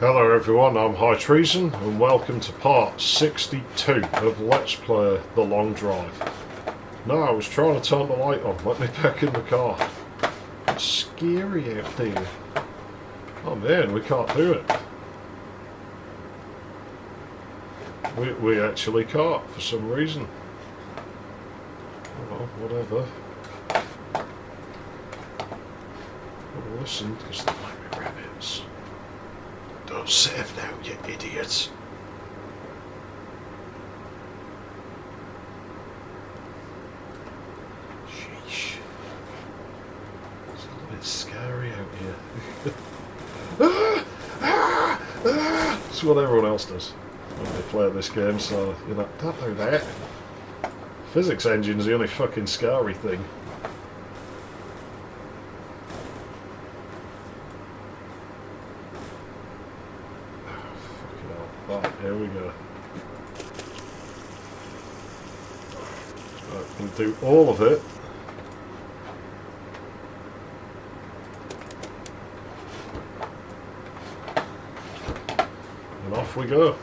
Hello everyone, I'm High Treason and welcome to part 62 of Let's Play The Long Drive. No, I was trying to turn the light on, let me back in the car. It's scary out there. Oh man, we can't do it. We actually can't for some reason. Well, whatever. Well, listen, because there might be rabbits. Don't save now, you idiots. Sheesh. It's a little bit scary out here. It's what everyone else does when they play this game, so, you know, don't do that. Physics engine's the only fucking scary thing. Right, here we go. Right, we'll do all of it. And off we go.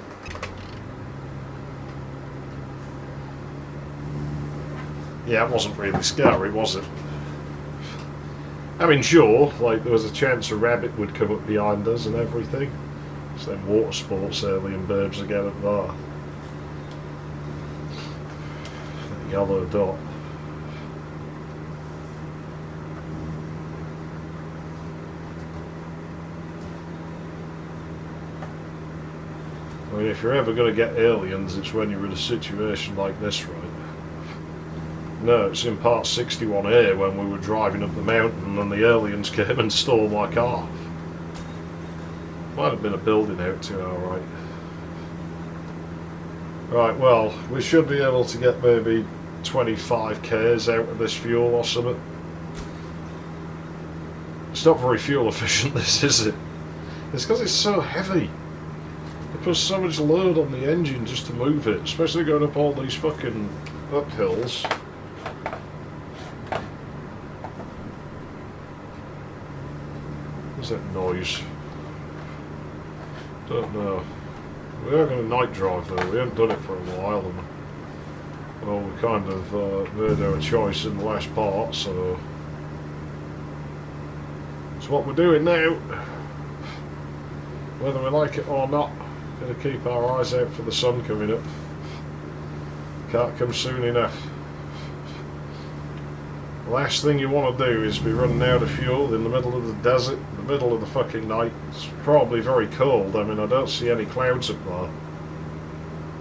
Yeah, it wasn't really scary, was it? I mean, sure, like there was a chance a rabbit would come up behind us and everything. It's them water sports alien birds again up there. That yellow dot. I mean, if you're ever going to get aliens, it's when you're in a situation like this, right? No, it's in part 61A when we were driving up the mountain and the aliens came and stole my car. Might have been a building out to our right. Right, well, we should be able to get maybe 25 k's out of this fuel or something. It's not very fuel efficient, this, is it? It's because it's so heavy. It puts so much load on the engine just to move it, especially going up all these fucking uphills. What's that noise? Don't know. We are going to night drive though, we haven't done it for a while and well, we kind of made our choice in the last part, so it's what we're doing now. Whether we like it or not, going to keep our eyes out for the sun coming up. Can't come soon enough. The last thing you want to do is be running out of fuel in the middle of the desert, in the middle of the fucking night. It's probably very cold. I mean, I don't see any clouds up there.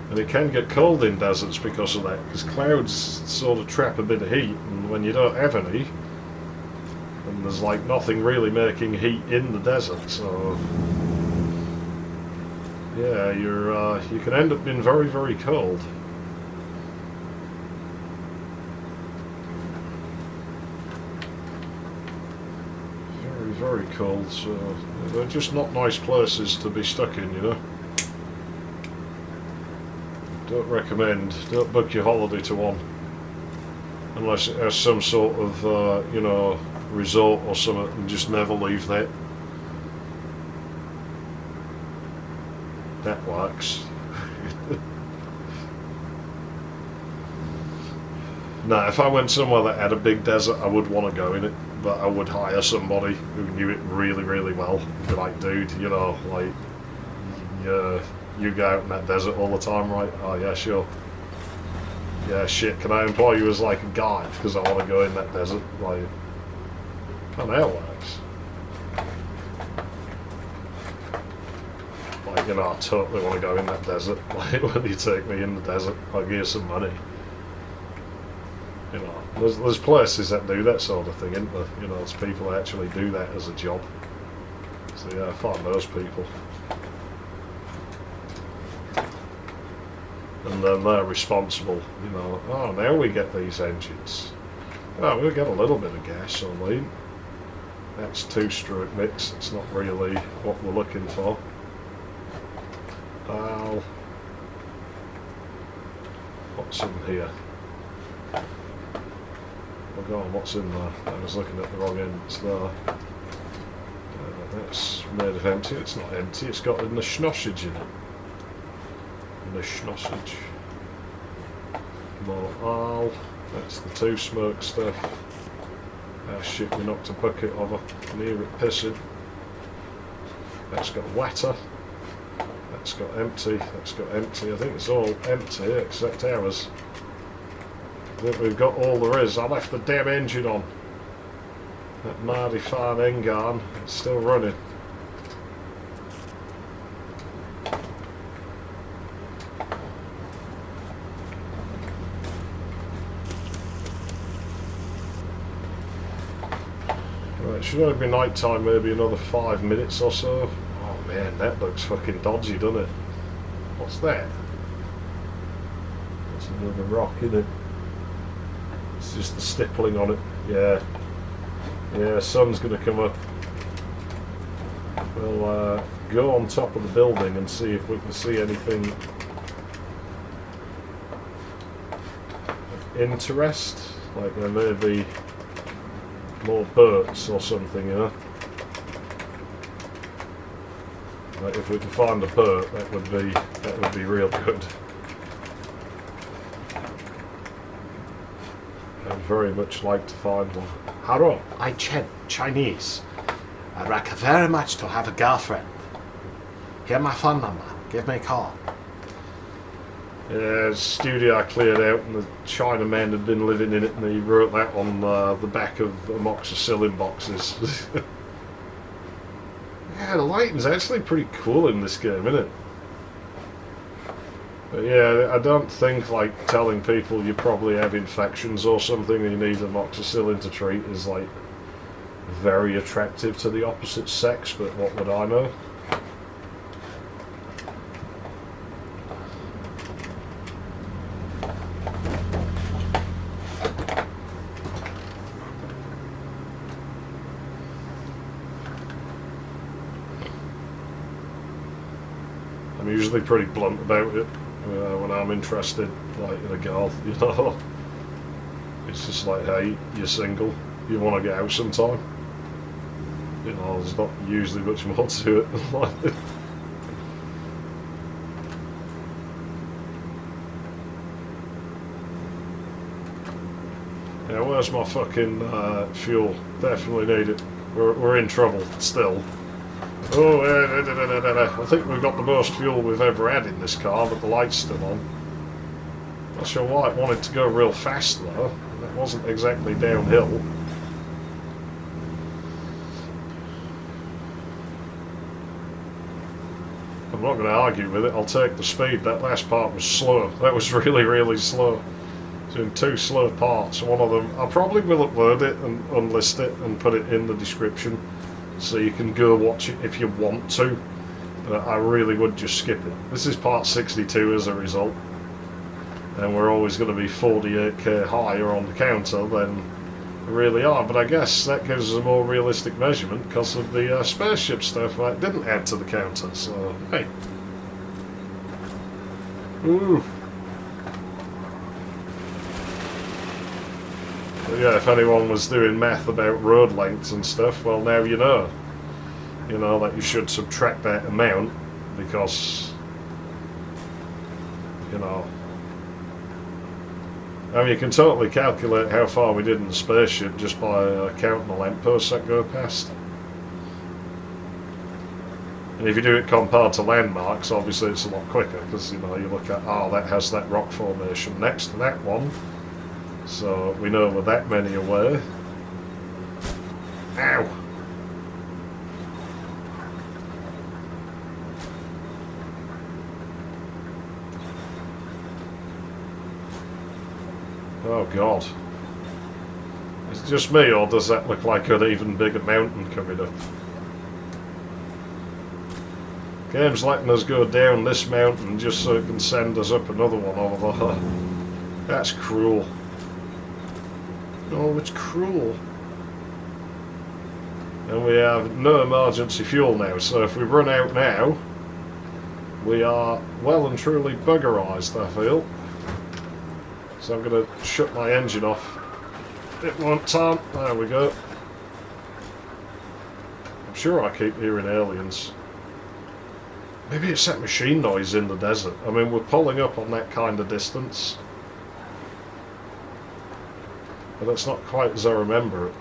And it can get cold in deserts because of that, because clouds sort of trap a bit of heat, and when you don't have any, and there's like nothing really making heat in the desert, so yeah, you can end up being very, very cold. Very cold, so they're just not nice places to be stuck in, you know. Don't recommend, don't book your holiday to one unless it has some sort of you know, resort or something, and just never leave that. That works. Nah, if I went somewhere that had a big desert, I would want to go in it. But I would hire somebody who knew it really, really well. Be like, dude, you know, like, you go out in that desert all the time, right? Oh, yeah, sure. Yeah, shit, can I employ you as, like, a guide? Because I want to go in that desert. Like, how the hell works? Like, you know, I totally want to go in that desert. Like, when you take me in the desert, I'll give you some money. You know, there's places that do that sort of thing, isn't there? You know, there's people that actually do that as a job. So yeah, find those people. And then they're responsible, you know. Oh, now we get these engines. Oh, we'll get a little bit of gasoline. That's two-stroke mix, it's not really what we're looking for. What's in here? Oh god, what's in there? I was looking at the wrong end. It's there. That's made of empty. It's not empty. It's got a schnossage in it. The schnossage. More oil. That's the two smoke stuff. Ah shit, we knocked a bucket over. Near it pissing. That's got water. That's got empty. That's got empty. I think it's all empty except ours. I think we've got all there is. I left the damn engine on. That mighty fine engine. It's still running. It should only be night time, maybe another 5 minutes or so. Oh man, that looks fucking dodgy, doesn't it? What's that? That's another rock, isn't it? It's just the stippling on it. Yeah. Yeah, sun's going to come up. We'll go on top of the building and see if we can see anything of interest. Like there may be more birds or something, you know. Like if we can find a bird, that would be real good. I'd very much like to find one. Hello, I'm Chen, Chinese. I'd like very much to have a girlfriend. Here's my phone number. Give me a call. Yeah, the studio I cleared out and the Chinaman had been living in it and he wrote that on the back of amoxicillin boxes. Yeah, the lighting's actually pretty cool in this game, isn't it? But yeah, I don't think like telling people you probably have infections or something and you need amoxicillin to treat is like very attractive to the opposite sex, but what would I know? I'm usually pretty blunt about it when I'm interested, like in a girl, you know. It's just like, hey, you're single, you want to get out sometime. You know, there's not usually much more to it. Yeah, where's my fucking fuel? Definitely need it. We're in trouble still. Oh, I think we've got the most fuel we've ever had in this car, but the light's still on. Not sure why it wanted to go real fast though. That wasn't exactly downhill. I'm not going to argue with it. I'll take the speed. That last part was slow. That was really, really slow. It's in two slow parts. One of them, I probably will upload it and unlist it and put it in the description, so you can go watch it if you want to. I really would just skip it. This is part 62 as a result, and we're always going to be 48k higher on the counter than we really are, but I guess that gives us a more realistic measurement because of the spaceship stuff that didn't add to the counter, so hey. Ooh. Yeah, if anyone was doing math about road lengths and stuff, well now you know. You know that you should subtract that amount because, you know, I mean you can totally calculate how far we did in the spaceship just by counting the lampposts that go past. And if you do it compared to landmarks, obviously it's a lot quicker because, you know, you look at, oh, that has that rock formation next to that one. So we know we're that many away. Ow! Oh god. Is it just me, or does that look like an even bigger mountain coming up? Game's letting us go down this mountain just so it can send us up another one over there. That's cruel. Oh, it's cruel. And we have no emergency fuel now, so if we run out now, we are well and truly buggerized, I feel. So I'm going to shut my engine off. It won't turn. There we go. I'm sure I keep hearing aliens. Maybe it's that machine noise in the desert. I mean, we're pulling up on that kind of distance. But it's not quite as I remember it.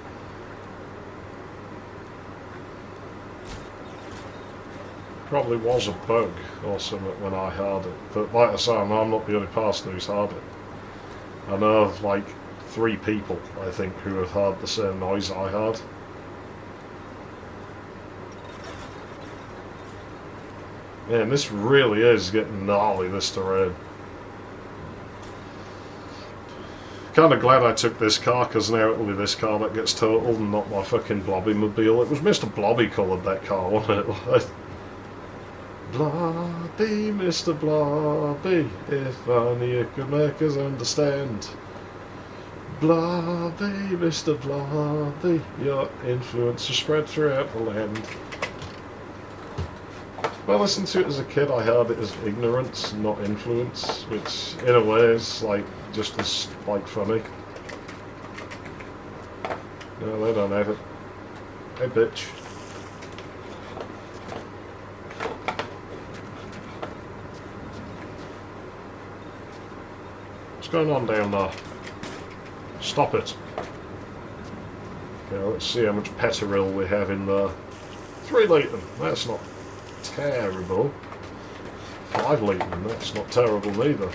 Probably was a bug or something when I heard it. But like I say, I'm not the only person who's heard it. I know of like 3 people, I think, who have heard the same noise I heard. Man, this really is getting gnarly, this terrain. Kind of glad I took this car, because now it'll be this car that gets totaled and not my fucking Blobby mobile. It was Mr. Blobby coloured, that car, wasn't it? Like, Blobby, Mr. Blobby, if only you could make us understand. Blobby, Mr. Blobby, your influence is spread throughout the land. When I listened to it as a kid, I heard it as ignorance, not influence, which in a way is like just as like funny. No, they don't have it. Hey, bitch. What's going on down there? Stop it. Okay, let's see how much petrol we have in there. 3 litre. That's not terrible. 5 litre. That's not terrible neither.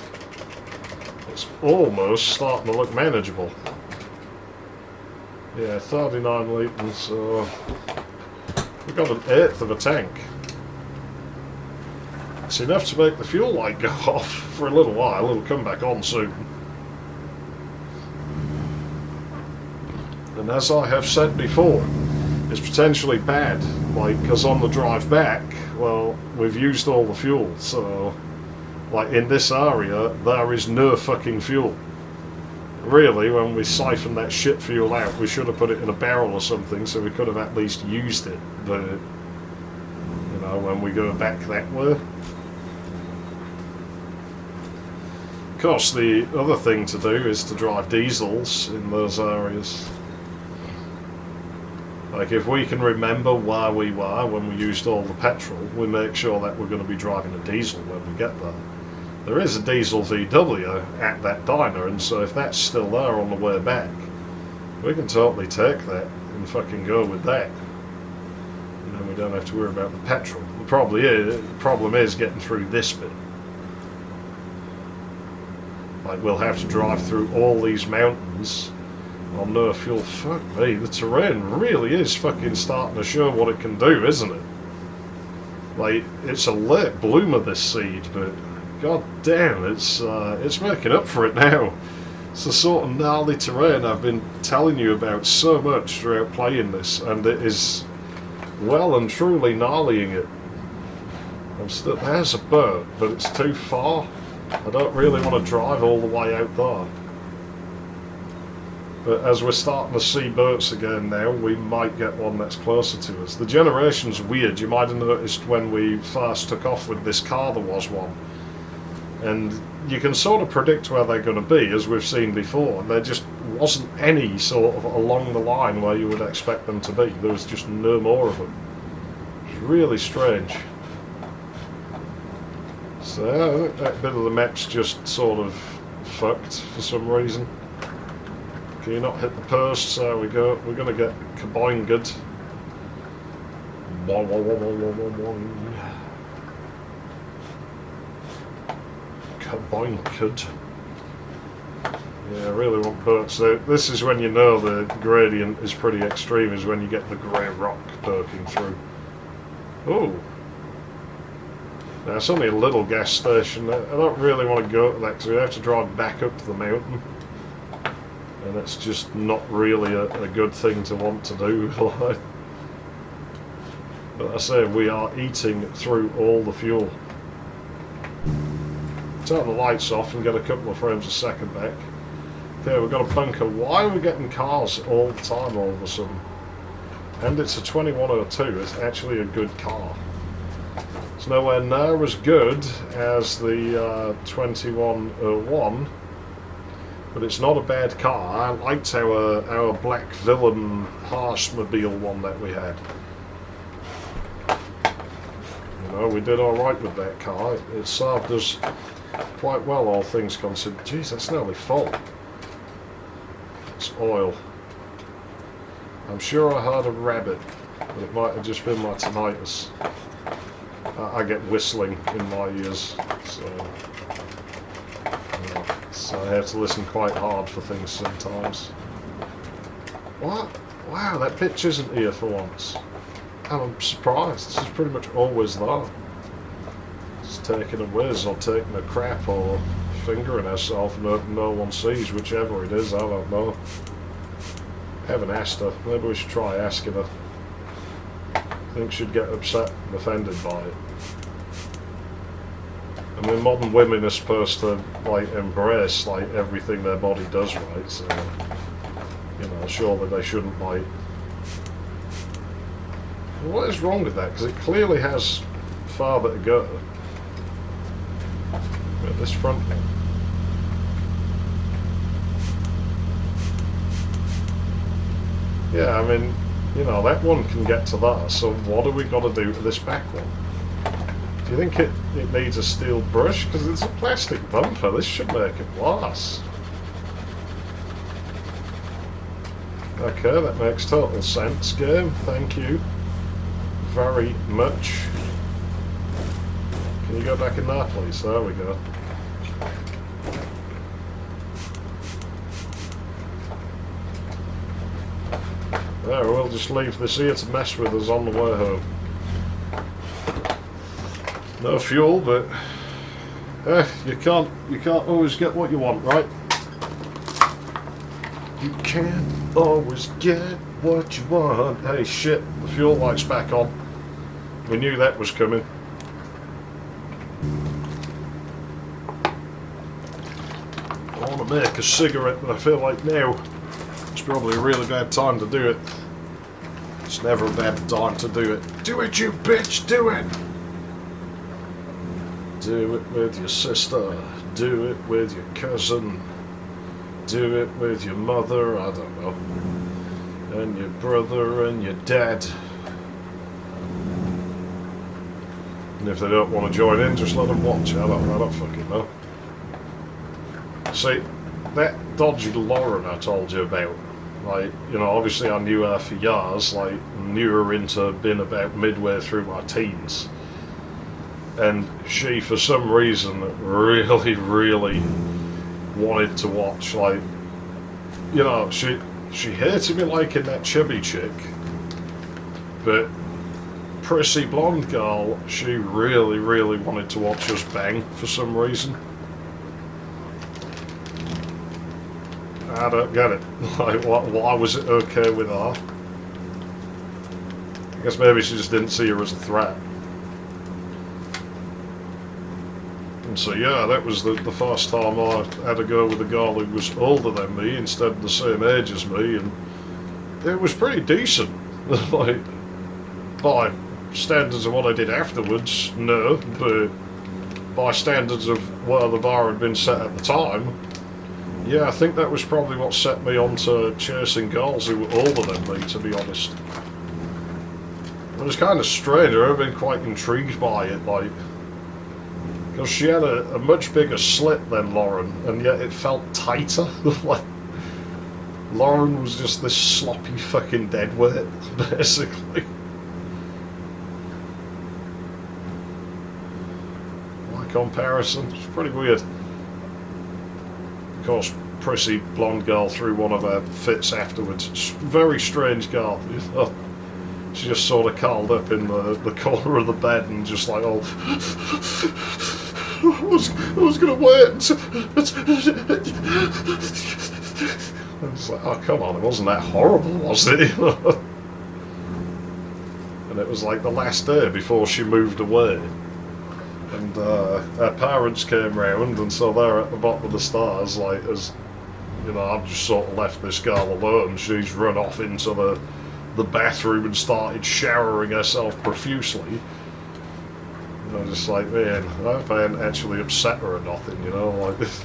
It's almost starting to look manageable. Yeah, 39 litres, so we've got 1/8 of a tank. It's enough to make the fuel light go off for a little while. It'll come back on soon. And as I have said before, it's potentially bad, like, because on the drive back, well, we've used all the fuel, so, like, in this area, there is no fucking fuel. Really, when we siphoned that shit fuel out, we should have put it in a barrel or something, so we could have at least used it, but, you know, when we go back that way. Of course, the other thing to do is to drive diesels in those areas. Like, if we can remember where we were when we used all the petrol, we make sure that we're going to be driving a diesel when we get there. There is a diesel VW at that diner, and so if that's still there on the way back, we can totally take that and fucking go with that. You know, we don't have to worry about the petrol. The problem is getting through this bit. Like, we'll have to drive through all these mountains on no fuel. Fuck me, the terrain really is fucking starting to show what it can do, isn't it? Like, it's a late bloomer, this seed, but god damn, it's making up for it now. It's the sort of gnarly terrain I've been telling you about so much throughout playing this, and it is well and truly gnarlying it. There's a boat, but it's too far. I don't really want to drive all the way out there. But as we're starting to see boats again now, we might get one that's closer to us. The generation's weird. You might have noticed when we first took off with this car there was one. And you can sort of predict where they're going to be, as we've seen before. There just wasn't any sort of along the line where you would expect them to be. There was just no more of them. It's really strange. So I think that bit of the map's just sort of fucked for some reason. Can you not hit the posts? There we go. We're going to get combined good. Combined good. Yeah, I really want boats. So this is when you know the gradient is pretty extreme, is when you get the grey rock poking through. Oh. Now it's only a little gas station. I don't really want to go to that because we have to drive back up to the mountain. And it's just not really a good thing to want to do. But I say, we are eating through all the fuel. Turn the lights off and get a couple of frames a second back. Okay, we've got a bunker. Why are we getting cars all the time all of a sudden? And it's a 2102. It's actually a good car. It's nowhere near as good as the 2101. But it's not a bad car. I liked our Black Villain Harshmobile one that we had. know, we did alright with that car. It served us quite well, all things considered. Jeez, that's nearly full. It's oil. I'm sure I heard a rabbit, but it might have just been my tinnitus. I get whistling in my ears, so, so I have to listen quite hard for things sometimes. What? Wow, that pitch isn't here for once. I'm surprised. This is pretty much always there. Just taking a whiz or taking a crap or fingering herself and hoping no one sees, whichever it is, I don't know. I haven't asked her. Maybe we should try asking her. I think she'd get upset and offended by it. I mean, modern women are supposed to, like, embrace, like, everything their body does right, so, you know, surely they shouldn't, like... What is wrong with that? Because it clearly has farther to go. At this front one. Yeah, I mean, you know, that one can get to that, so what have we got to do to this back one? Do you think it needs a steel brush? Because it's a plastic bumper, this should make it worse. Okay, that makes total sense, game, thank you very much. Can you go back in there, please? There we go. There, we'll just leave this here to mess with us on the way home. No fuel, but you can't always get what you want, right? You can't always get what you want. Hey, shit! The fuel light's back on. We knew that was coming. I want to make a cigarette, but I feel like now it's probably a really bad time to do it. It's never a bad time to do it. Do it, you bitch! Do it! Do it with your sister. Do it with your cousin. Do it with your mother, I don't know. And your brother and your dad. And if they don't want to join in, just let them watch. I don't fucking know. See, that dodgy Lauren I told you about, like, you know, obviously I knew her for years, like, knew her into being about midway through my teens. And she, for some reason, really, really wanted to watch, like, you know, she hated me liking that chubby chick, but prissy blonde girl, she really, really wanted to watch us bang for some reason. I don't get it. Like, why was it okay with her? I guess maybe she just didn't see her as a threat. And so yeah, that was the first time I had to go with a girl who was older than me instead of the same age as me, and it was pretty decent. Like, by standards of what I did afterwards, no, but by standards of where the bar had been set at the time, yeah, I think that was probably what set me on to chasing girls who were older than me, to be honest. It was kind of strange. I've been quite intrigued by it, like, because she had a much bigger slit than Lauren, and yet it felt tighter. Like, Lauren was just this sloppy fucking deadweight, basically. By comparison, it's pretty weird. Of course, prissy blonde girl threw one of her fits afterwards. Very strange girl. You know? She just sort of curled up in the corner of the bed and just like, oh, I was going to wait. I was like, oh, come on, it wasn't that horrible, was it? And it was like the last day before she moved away. And her parents came round, and so they're at the bottom of the stairs, like, as, you know, I've just sort of left this girl alone. She's run off into the bathroom and started showering herself profusely. And I'm just like, man, I hope I hadn't actually upset her or nothing, you know, like this.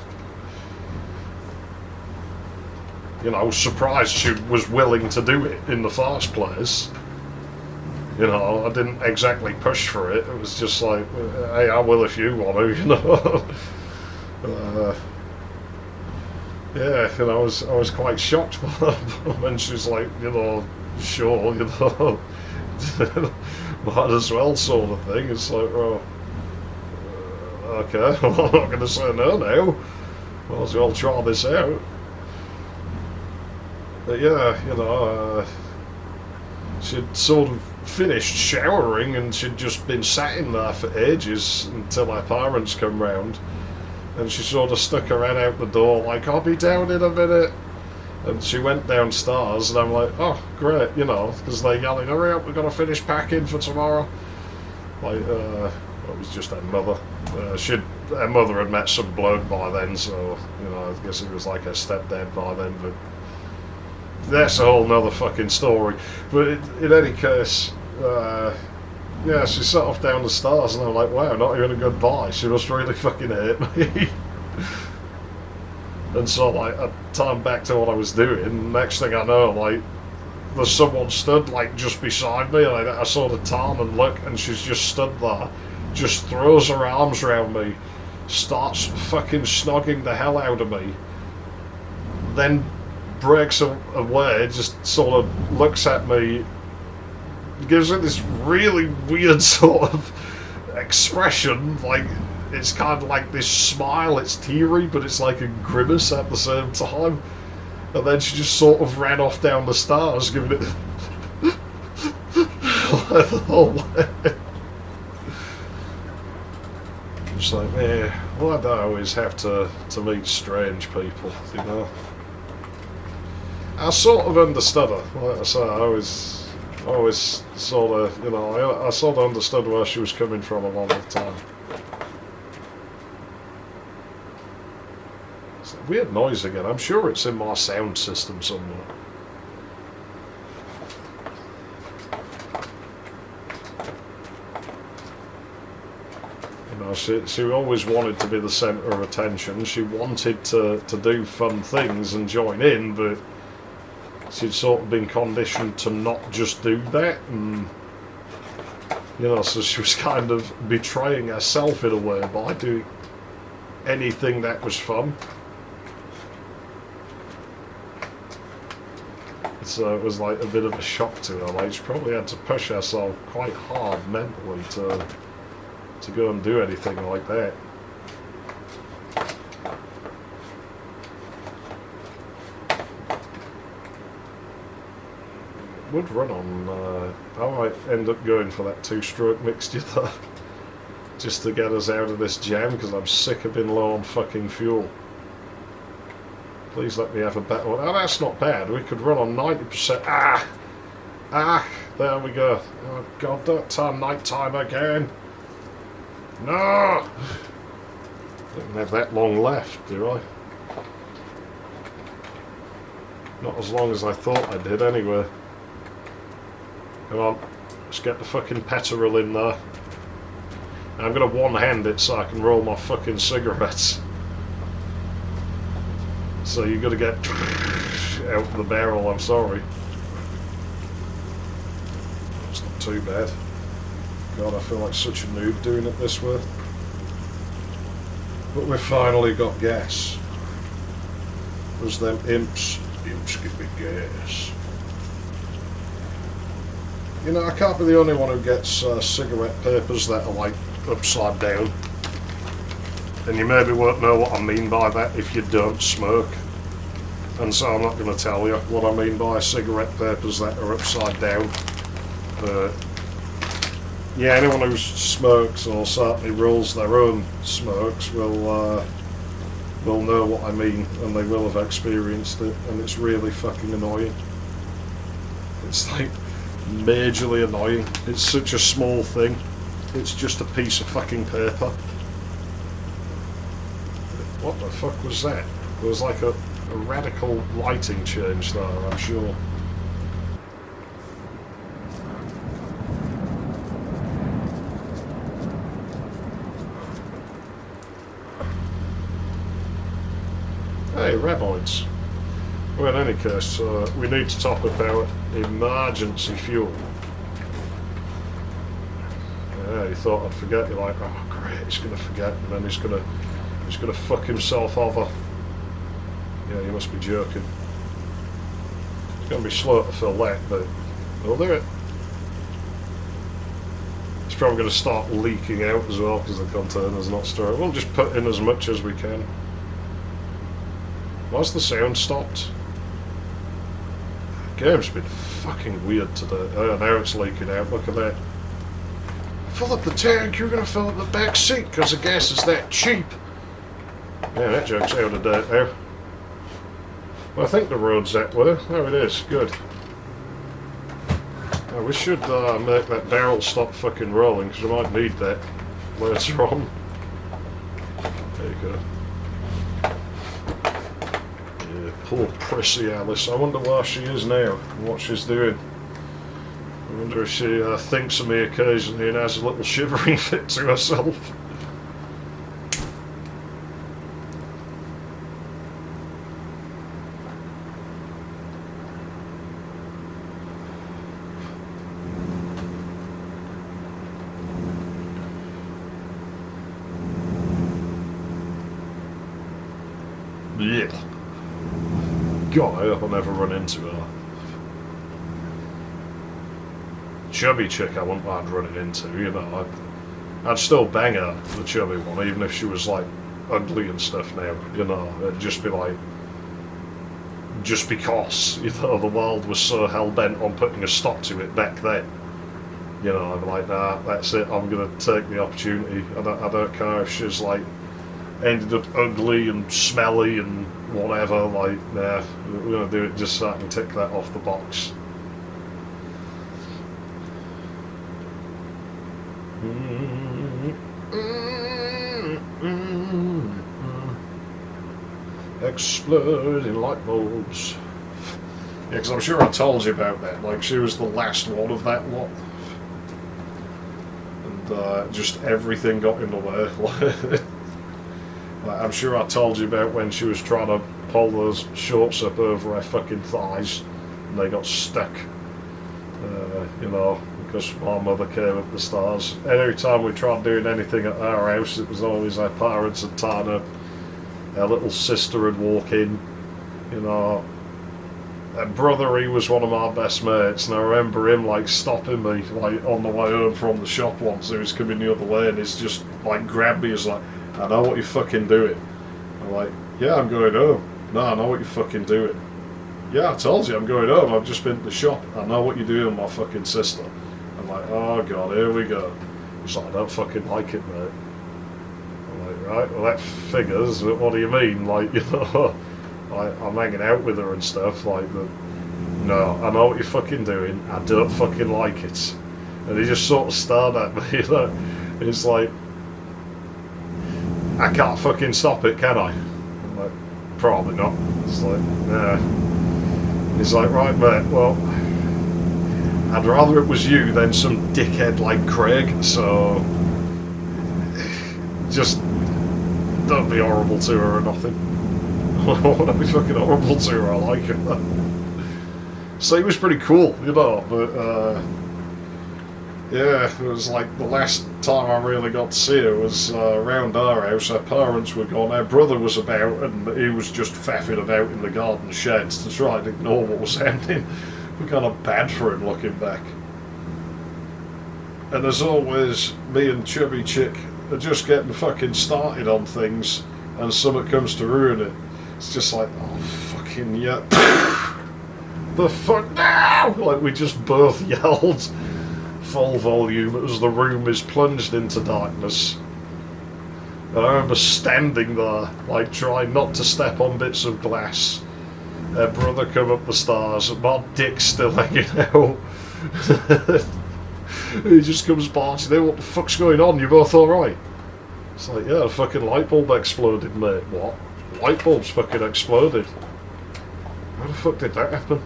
You know, I was surprised she was willing to do it in the first place. You know, I didn't exactly push for it. It was just like, hey, I will if you want to, you know. Yeah, you know, I was quite shocked when she was like, you know, sure, you know, might as well sort of thing. It's like, well, okay, well, I'm not going to say no now. Might as well try this out. But yeah, you know, she'd sort of finished showering and she'd just been sat in there for ages until her parents come round. And she sort of stuck her head out the door like, I'll be down in a minute. And she went downstairs and I'm like, oh, great, you know, because they're yelling, hurry up, we've got to finish packing for tomorrow. Like, it was just her mother. Her mother had met some bloke by then, so, you know, I guess he was like her stepdad by then, but that's a whole nother fucking story. But in any case, yeah, she set off down the stairs and I'm like, wow, not even a goodbye. She must really fucking hate me. And so, like, I turned back to what I was doing. Next thing I know, like, there's someone stood, like, just beside me. And I sort of turn and look, and she's just stood there. Just throws her arms around me. Starts fucking snogging the hell out of me. Then breaks away, just sort of looks at me, gives it this really weird sort of expression, like it's kind of like this smile, it's teary, but it's like a grimace at the same time. And then she just sort of ran off down the stairs, giving it the whole way. It's like, man, why do I always have to meet strange people, you know? I sort of understood her. Like I say, I always sort of, you know, I sort of understood where she was coming from a lot of the time. It's a weird noise again. I'm sure it's in my sound system somewhere. You know, she always wanted to be the centre of attention. She wanted to do fun things and join in, but she'd sort of been conditioned to not just do that, and you know, so she was kind of betraying herself in a way by doing anything that was fun. So it was like a bit of a shock to her. Like she probably had to push herself quite hard mentally to go and do anything like that. Would run on, I might end up going for that 2-stroke mixture there, just to get us out of this jam, because I'm sick of being low on fucking fuel. Please let me have a better one. Oh, that's not bad. We could run on 90%. There we go. Oh god, don't turn night time again. No! Don't have that long left, do I? Not as long as I thought I did, anyway. Come on, let's get the fucking petrol in there. And I'm going to one-hand it so I can roll my fucking cigarettes. So you've got to get out of the barrel, I'm sorry. It's not too bad. God, I feel like such a noob doing it this way. But we've finally got gas. There's them imps give me gas. You know, I can't be the only one who gets cigarette papers that are like upside down. And you maybe won't know what I mean by that if you don't smoke. And so I'm not going to tell you what I mean by cigarette papers that are upside down. But yeah, anyone who smokes or certainly rolls their own smokes will know what I mean, and they will have experienced it, and it's really fucking annoying. It's like majorly annoying. It's such a small thing. It's just a piece of fucking paper. What the fuck was that? There was like a radical lighting change there, I'm sure. Hey, Raboids. Well, in any case, we need to top up our emergency fuel. Yeah, he thought I'd forget. You're like, oh great, he's gonna forget, and then he's gonna fuck himself over. Yeah, you must be joking. It's gonna be slow to fill that, but we'll do it. It's probably gonna start leaking out as well because the container's not stored. We'll just put in as much as we can. Why's the sound stopped? The game's been fucking weird today. Oh, now it's leaking out. Look at that. Fill up the tank, you're going to fill up the back seat because the gas is that cheap. Yeah, that joke's out of date now. Well, I think the road's that way. There it is. Good. Oh, we should make that barrel stop fucking rolling because we might need that later on. There you go. Poor prissy Alice. I wonder where she is now and what she's doing. I wonder if she thinks of me occasionally and has a little shivering fit to herself. Yeah. God, I hope I never run into her. Chubby chick I wouldn't mind running into, you know. I'd still bang her, the chubby one, even if she was like ugly and stuff now, you know. It'd just be like, just because, you know, the world was so hell-bent on putting a stop to it back then. You know, I'm like, nah, that's it, I'm going to take the opportunity. I don't care if she's like, ended up ugly and smelly and whatever, like, nah, we're going to do it just so I can tick that off the box. Exploding light bulbs. Yeah, because I'm sure I told you about that, like, she was the last one of that lot. And just everything got in the way. I'm sure I told you about when she was trying to pull those shorts up over her fucking thighs and they got stuck, you know, because my mother came up the stairs. Every time we tried doing anything at our house, it was always our parents had tied up, our little sister would walk in, you know. Her brother, he was one of my best mates, and I remember him like stopping me like on the way home from the shop once. He was coming the other way and he's just like grabbed me, he's like, I know what you're fucking doing. I'm like, yeah, I'm going home. No, I know what you're fucking doing. Yeah, I told you I'm going home. I've just been to the shop. I know what you're doing with my fucking sister. I'm like, oh god, here we go. He's like, I don't fucking like it, mate. I'm like, right, well that figures, but what do you mean? Like, you know, like, I'm hanging out with her and stuff, like, but no, I know what you're fucking doing. I don't fucking like it. And he just sort of stared at me, you know. It's like, I can't fucking stop it, can I? I'm like, probably not. It's like, nah. He's like, right, mate, well, I'd rather it was you than some dickhead like Craig, so just don't be horrible to her or nothing. I want to be fucking horrible to her, I like her. So he was pretty cool, you know, but yeah, it was like the last time I really got to see her was around our house. Our parents were gone, our brother was about, and he was just faffing about in the garden sheds to try and ignore what was happening. We're kind of bad for him looking back. And as always, me and Chubby Chick are just getting fucking started on things, and something comes to ruin it. It's just like, oh fucking yeah. The fuck now! Like we just both yelled. Full volume as the room is plunged into darkness. And I remember standing there, like trying not to step on bits of glass. Her brother come up the stairs, and my dick's still hanging out. He just comes past, what the fuck's going on? You both alright? It's like, yeah, a fucking light bulb exploded, mate. What? Light bulb's fucking exploded. How the fuck did that happen?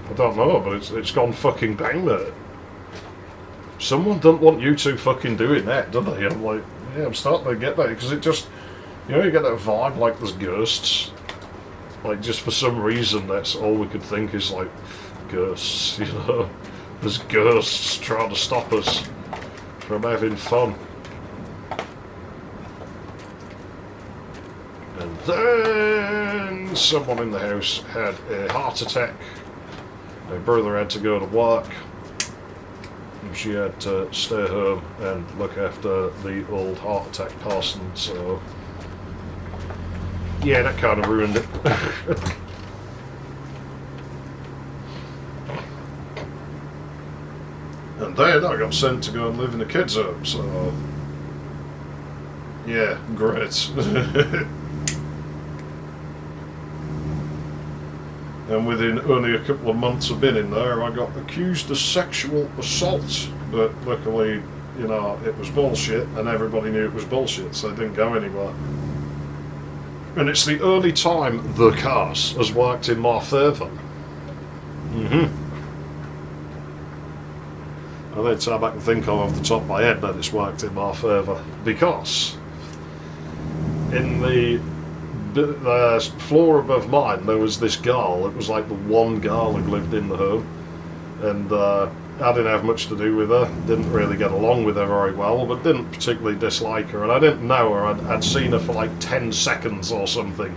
I don't know, but it's gone fucking bang, mate. Someone doesn't want you two fucking doing that, do they? I'm like, yeah, I'm starting to get that, because it just, you know, you get that vibe like there's ghosts. Like, just for some reason, that's all we could think is, like, ghosts, you know? There's ghosts trying to stop us from having fun. And then someone in the house had a heart attack. My brother had to go to work. And she had to stay home and look after the old heart attack person, so yeah, that kind of ruined it. And then I got sent to go and live in a kids' home, so yeah, great. And within only a couple of months of being in there, I got accused of sexual assault. But luckily, you know, it was bullshit, and everybody knew it was bullshit, so it didn't go anywhere. And it's the only time the case has worked in my favour. I think time I can think of off the top of my head that it's worked in my favour. Because in the floor above mine there was this girl. It was like the one girl who lived in the home, and I didn't have much to do with her, didn't really get along with her very well, but didn't particularly dislike her, and I didn't know her. I'd seen her for like 10 seconds or something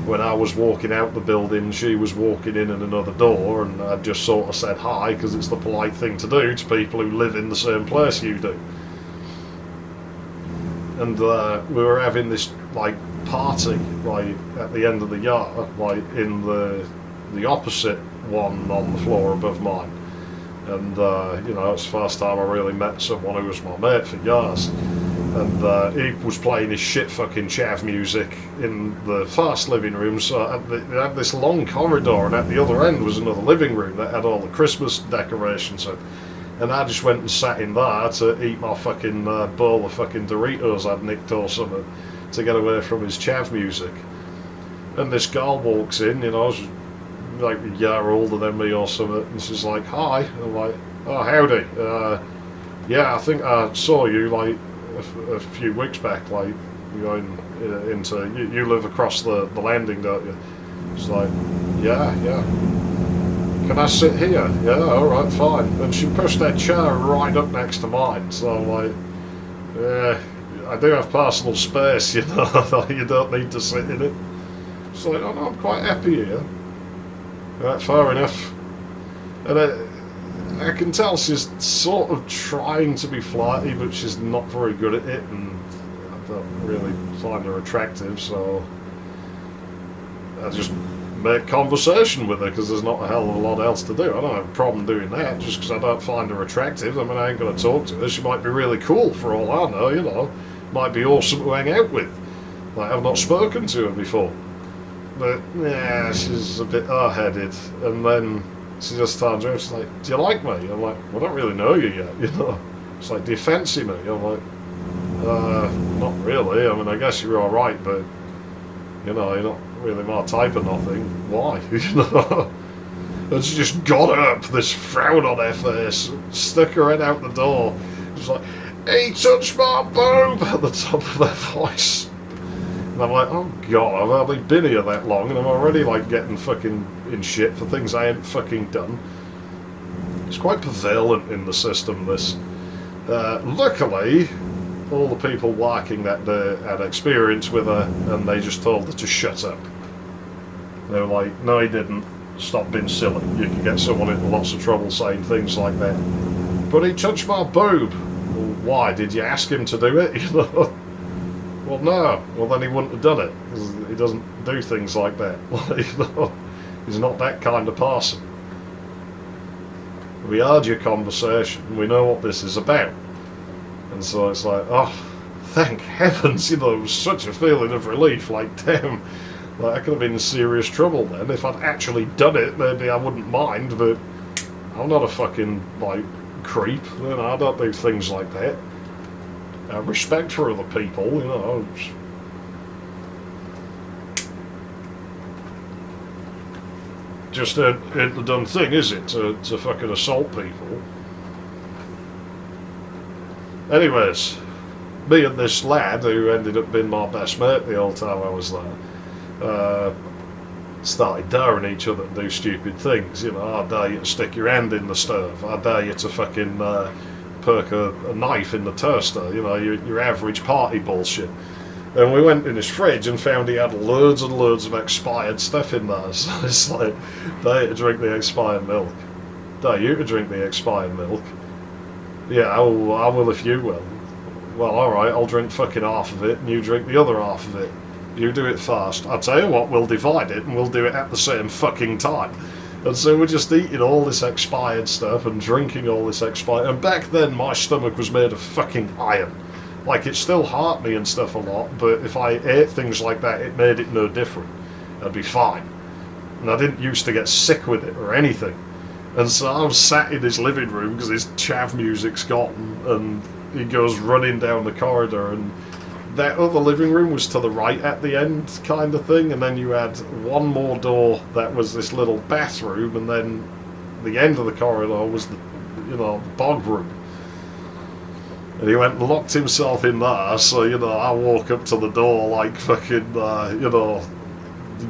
when I was walking out the building. She was walking in at another door, and I just sort of said hi because it's the polite thing to do to people who live in the same place you do. And we were having this like party like at the end of the yard, like in the opposite one on the floor above mine. And you know, it's the first time I really met someone who was my mate for years. And he was playing his shit fucking chav music in the first living room. So they had this long corridor, and at the other end was another living room that had all the Christmas decorations in. And I just went and sat in there to eat my fucking bowl of fucking Doritos I'd nicked or something to get away from his chav music. And this girl walks in, you know, she's like a year older than me or something, and she's like, hi. And I'm like, oh, howdy. Yeah, I think I saw you like a few weeks back, like going into, you live across the landing, don't you? She's like, yeah. Can I sit here? Yeah, alright, fine. And she pushed that chair right up next to mine, so I'm like, yeah, I do have personal space, you know, you don't need to sit in it. She's like, oh no, I'm quite happy here. Right, fair enough. And I can tell she's sort of trying to be flirty, but she's not very good at it, and I don't really find her attractive, so I just make conversation with her because there's not a hell of a lot else to do. I don't have a problem doing that just because I don't find her attractive. I mean, I ain't going to talk to her. She might be really cool for all I know, you know. Might be awesome to hang out with. Like, I've not spoken to her before. But, yeah, she's a bit hard-headed. And then she just turns around, she's like, do you like me? I'm like, well, I don't really know you yet, you know. She's like, do you fancy me? I'm like, not really. I mean, I guess you're alright, but, you know, you're not really my type of nothing. Why? You know? And she just got up, this frown on her face, stuck her head out the door. She's like, he touched my boob at the top of her voice. And I'm like, oh god, I've hardly been here that long and I'm already like getting fucking in shit for things I ain't fucking done. It's quite prevalent in the system, this. Luckily, all the people working that day had experience with her and they just told her to shut up. They were like, no he didn't, stop being silly. You can get someone into lots of trouble saying things like that. But he touched my boob. Well, why? Did you ask him to do it? You know? Well, no. Well, then he wouldn't have done it. Because he doesn't do things like that. You know? He's not that kind of person. We heard your conversation. We know what this is about. And so it's like, oh, thank heavens, you know, it was such a feeling of relief, like, damn, like, I could have been in serious trouble then. If I'd actually done it, maybe I wouldn't mind, but I'm not a fucking, like, creep, you know, I don't do things like that. I have respect for other people, you know. Just ain't the done thing, is it, to fucking assault people? Anyways, me and this lad, who ended up being my best mate the whole time I was there, started daring each other to do stupid things. You know, I dare you to stick your hand in the stove. I dare you to fucking perk a knife in the toaster, you know, your average party bullshit. And we went in his fridge and found he had loads and loads of expired stuff in there. So it's like, dare you to drink the expired milk? Dare you to drink the expired milk? Yeah, I will if you will. Well, alright, I'll drink fucking half of it and you drink the other half of it. You do it first. I'll tell you what, we'll divide it and we'll do it at the same fucking time. And so we're just eating all this expired stuff and drinking all this expired... And back then my stomach was made of fucking iron. Like, it still hurt me and stuff a lot, but if I ate things like that, it made it no different. I'd be fine. And I didn't used to get sick with it or anything. And so I was sat in his living room because his chav music's gone, and he goes running down the corridor, and that other living room was to the right at the end kind of thing, and then you had one more door that was this little bathroom, and then the end of the corridor was the, you know, bog room. And he went and locked himself in there, so, you know, I walk up to the door like fucking, you know,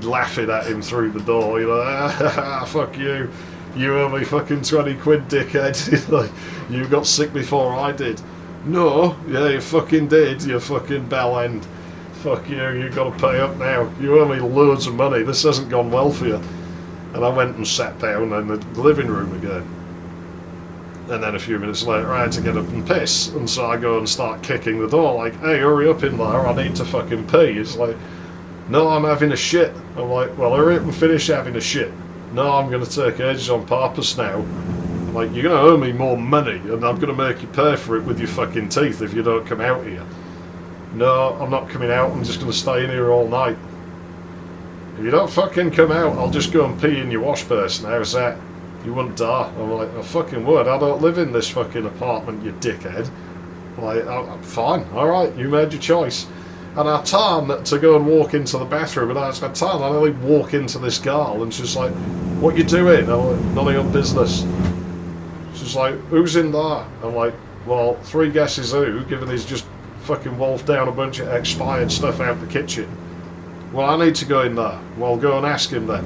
laughing at him through the door, you know, fuck you, you owe me fucking 20 quid, dickhead, you got sick before I did. No, yeah, you fucking did, you fucking bell end. Fuck you gotta pay up now, you owe me loads of money, this hasn't gone well for you. And I went and sat down in the living room again. And then a few minutes later I had to get up and piss, and so I go and start kicking the door like, hey, hurry up in there, I need to fucking pee. It's like, no, I'm having a shit. I'm like, well, hurry up and finish having a shit. No, I'm going to take ages on purpose now. I'm like, you're going to owe me more money, and I'm going to make you pay for it with your fucking teeth if you don't come out here. No, I'm not coming out, I'm just going to stay in here all night. If you don't fucking come out, I'll just go and pee in your wash basin. How's that? You wouldn't dare. I'm like, I fucking would. I don't live in this fucking apartment, you dickhead. Like, I'm fine. Alright, you made your choice. And I turn to go and walk into the bathroom, and I turn, I nearly walk into this girl, and she's like, what you doing? I'm like, none of your business. She's like, who's in there? I'm like, well, 3 guesses who, given he's just fucking wolfed down a bunch of expired stuff out the kitchen. Well, I need to go in there. Well, go and ask him then.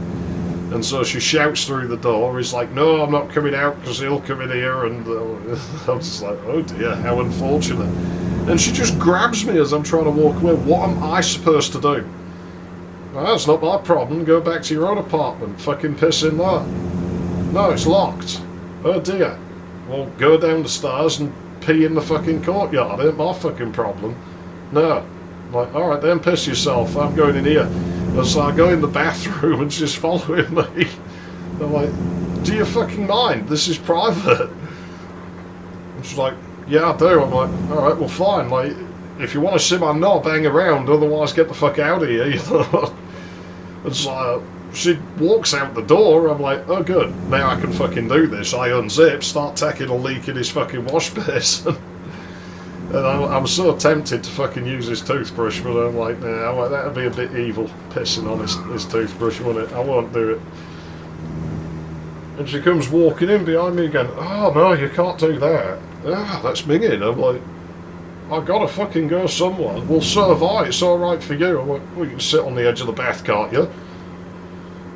And so she shouts through the door. He's like, no, I'm not coming out because he'll come in here. And I'm just like, oh dear, how unfortunate. And she just grabs me as I'm trying to walk away. What am I supposed to do? Well, that's not my problem. Go back to your own apartment. Fucking piss in there. No, it's locked. Oh dear. Well, go down the stairs and pee in the fucking courtyard. Ain't my fucking problem. No. I'm like, alright then, piss yourself. I'm going in here. And so I go in the bathroom and she's following me. I'm like, do you fucking mind? This is private. And she's like, yeah, I do. I'm like, alright, well fine. Like, if you want to see my knob, hang around, otherwise get the fuck out of here, you know. And so she walks out the door. I'm like, oh good, now I can fucking do this. I unzip, start taking a leak in his fucking wash basin. And I'm so tempted to fucking use his toothbrush, but I'm like, nah, that'd be a bit evil, pissing on his toothbrush, wouldn't it? I won't do it. And she comes walking in behind me again. Oh no, you can't do that. Ah, that's minging. I'm like, I gotta fucking go somewhere. Well, so have I. It's alright for you. I'm like, well, you can sit on the edge of the bath, can't you?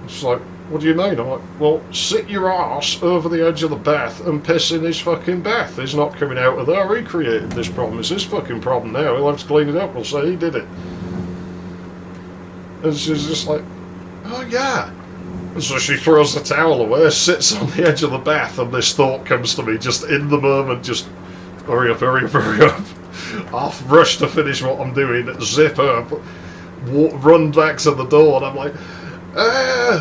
It's like, what do you mean? I'm like, well, sit your ass over the edge of the bath and piss in his fucking bath. He's not coming out of there. He created this problem. It's his fucking problem now. He'll have to clean it up. We'll say he did it. And she's just like, oh yeah. And so she throws the towel away, sits on the edge of the bath, and this thought comes to me just in the moment, just hurry up, hurry up, hurry up. I've rushed to finish what I'm doing, zip up, run back to the door, and I'm like,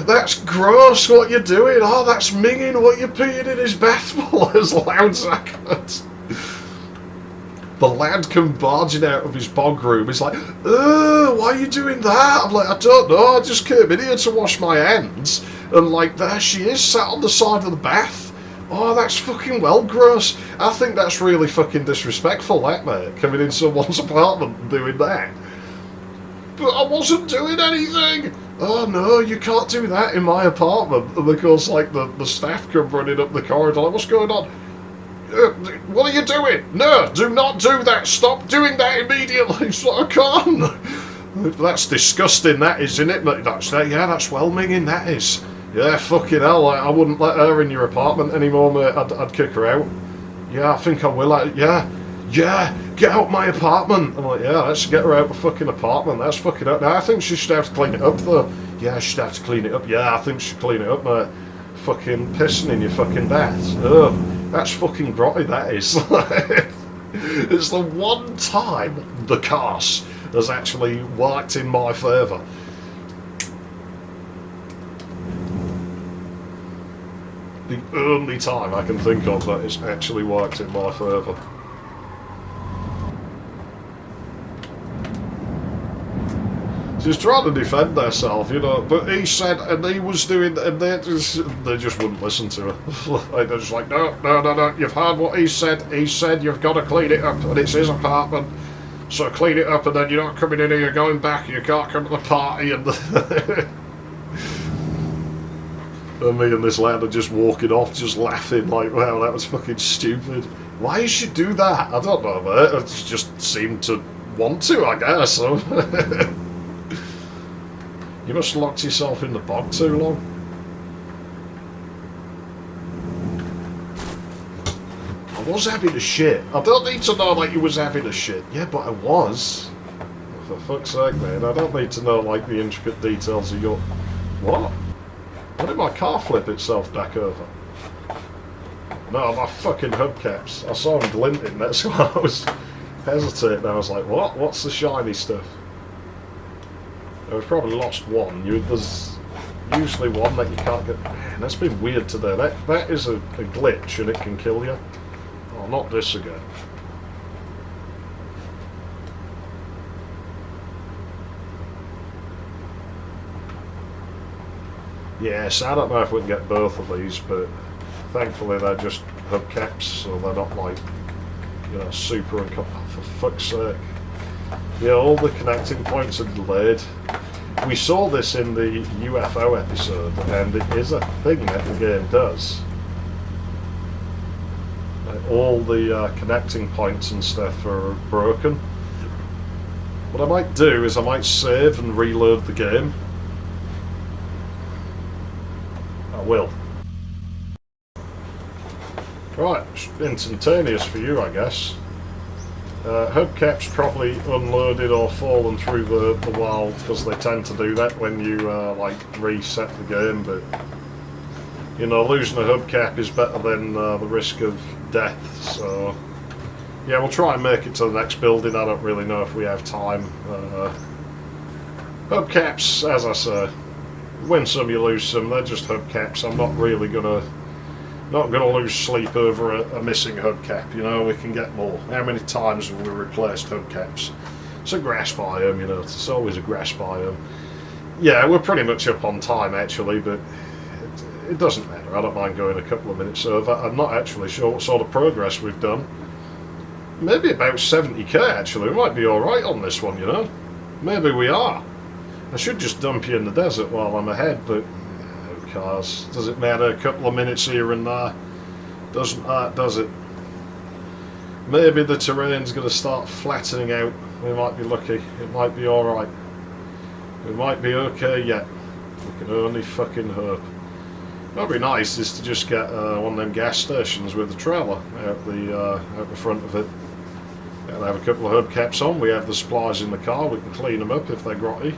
that's gross, what you're doing. Oh, that's minging, what you're peeing in his bath for, as loud as I could. The lad come barging out of his bog room. He's like, why are you doing that? I'm like, I don't know, I just came in here to wash my hands. And like, there she is, sat on the side of the bath. Oh, that's fucking well gross. I think that's really fucking disrespectful, that, mate, coming in someone's apartment and doing that. But I wasn't doing anything. Oh no, you can't do that in my apartment. And of course, like, the staff come running up the corridor, like, what's going on? What are you doing? No, do not do that. Stop doing that immediately. So I can't. That's disgusting, that is, isn't it? But yeah, that's well minging, that is. Yeah, fucking hell, I wouldn't let her in your apartment anymore, mate. I'd kick her out. yeah, I think I will. Yeah, get out my apartment. I'm like, yeah, let's get her out the fucking apartment. That's fucking up. Now, I think she should have to clean it up, though. Yeah, she'd have to clean it up. Yeah, I think she should clean it up, mate. Fucking pissing in your fucking bath. Oh, that's fucking grotty, that is. It's the one time the curse has actually worked in my favour. The only time I can think of that it's actually worked in my favour. She's trying to defend herself, you know, but he said, and he was doing, and they just wouldn't listen to her. They're just like, no, you've heard what he said. He said you've got to clean it up, and it's his apartment, so clean it up, and then you're not coming in here, you're going back, you can't come to the party, and and me and this lad are just walking off, just laughing, like, wow, that was fucking stupid. Why did she do that? I don't know, mate. It just seemed to want to, I guess. So. You must have locked yourself in the bog too long. I was having a shit. I don't need to know like you was having a shit. Yeah, but I was. For fuck's sake, man. I don't need to know like the intricate details of your... What? Why did my car flip itself back over? No, my fucking hubcaps. I saw them glinting. That's why I was hesitating. I was like, what? What's the shiny stuff? I've probably lost one. There's usually one that you can't get... Man, that's been weird today. That is a glitch and it can kill you. Oh, not this again. Yes, I don't know if we can get both of these, but thankfully they're just hubcaps, so they're not like, you know, super uncomfortable. For fuck's sake. Yeah, all the connecting points are delayed. We saw this in the UFO episode, and it is a thing that the game does. Like, all the connecting points and stuff are broken. What I might do is I might save and reload the game. I will. Right, instantaneous for you, I guess. Hubcaps probably unloaded or fallen through the wild because they tend to do that when you like reset the game, but you know, losing a hubcap is better than the risk of death, so yeah, we'll try and make it to the next building. I don't really know if we have time. Hubcaps, as I say, win some you lose some, they're just hubcaps. I'm not really not going to lose sleep over a missing hubcap, you know, we can get more. How many times have we replaced hubcaps? It's a grass biome, you know, it's always a grass biome. Yeah, we're pretty much up on time actually, but it doesn't matter. I don't mind going a couple of minutes over. I'm not actually sure what sort of progress we've done. Maybe about 70k actually, we might be alright on this one, you know. Maybe we are. I should just dump you in the desert while I'm ahead, but cars. Does it matter? A couple of minutes here and there. Doesn't hurt, does it? Maybe the terrain's going to start flattening out. We might be lucky. It might be alright. We might be okay yet. We can only fucking hope. What'd be nice is to just get one of them gas stations with a trailer out the front of it. And have a couple of hubcaps on. We have the supplies in the car. We can clean them up if they're grotty.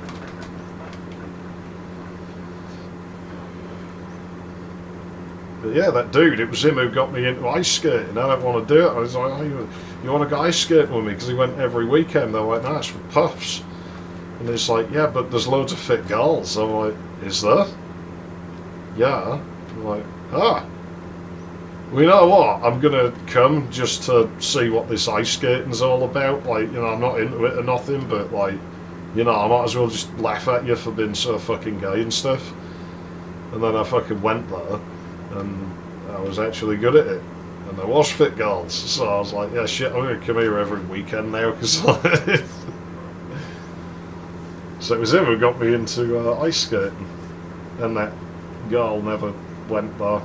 But yeah, that dude, it was him who got me into ice skating. I don't want to do it. I was like, oh, you want to go ice skating with me? Because he went every weekend. I went, no, it's for puffs. And he's like, yeah, but there's loads of fit girls. I'm like, is there? Yeah. I'm like, ah. Well, you know what? I'm going to come just to see what this ice skating's all about. Like, you know, I'm not into it or nothing, but like, you know, I might as well just laugh at you for being so fucking gay and stuff. And then I fucking went there. And I was actually good at it, and there was fit girls, so I was like, yeah, shit, I'm going to come here every weekend now, because so it was him who got me into ice skating, and that girl never went there.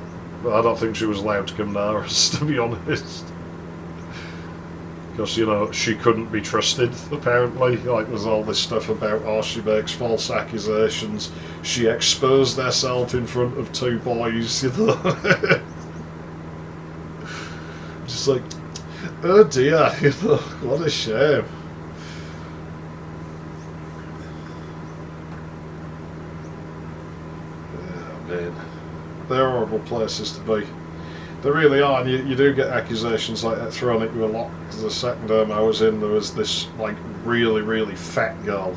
I don't think she was allowed to come there, to be honest, because, you know, she couldn't be trusted, apparently. Like, there's all this stuff about, oh, she makes false accusations, she exposed herself in front of two boys, you know. Just It's like, oh dear, what a shame. Oh man, they're horrible places to be. They really are, and you do get accusations like that thrown at you a lot. Because the second home I was in, there was this like really fat girl.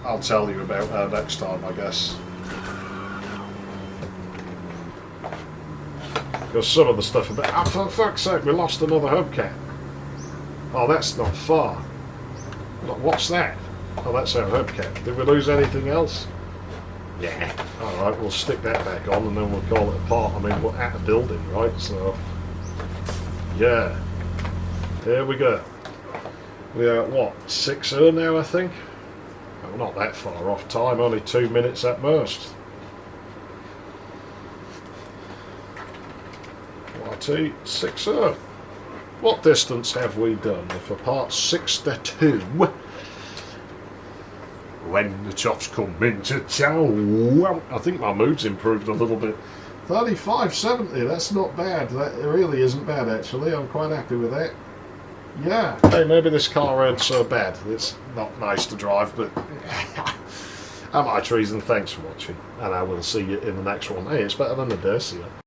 I'll tell you about her next time, I guess. Because some of the stuff about, oh, for fuck's sake, we lost another hubcap. Oh, that's not far. What's that? Oh, that's our hubcap. Did we lose anything else? Yeah. Alright, we'll stick that back on and then we'll call it a part. I mean, we're at a building, right? So, yeah. Here we go. We are at what? 6:00 now, I think? Oh, not that far off time, only 2 minutes at most. YT 6:00. What distance have we done? For part 62. When the chops come into town. I think my mood's improved a little bit. 35.70, that's not bad. That really isn't bad, actually. I'm quite happy with that. Yeah, hey, maybe this car ain't so bad. It's not nice to drive, but I'm my trees, and thanks for watching. And I will see you in the next one. Hey, it's better than the Dacia.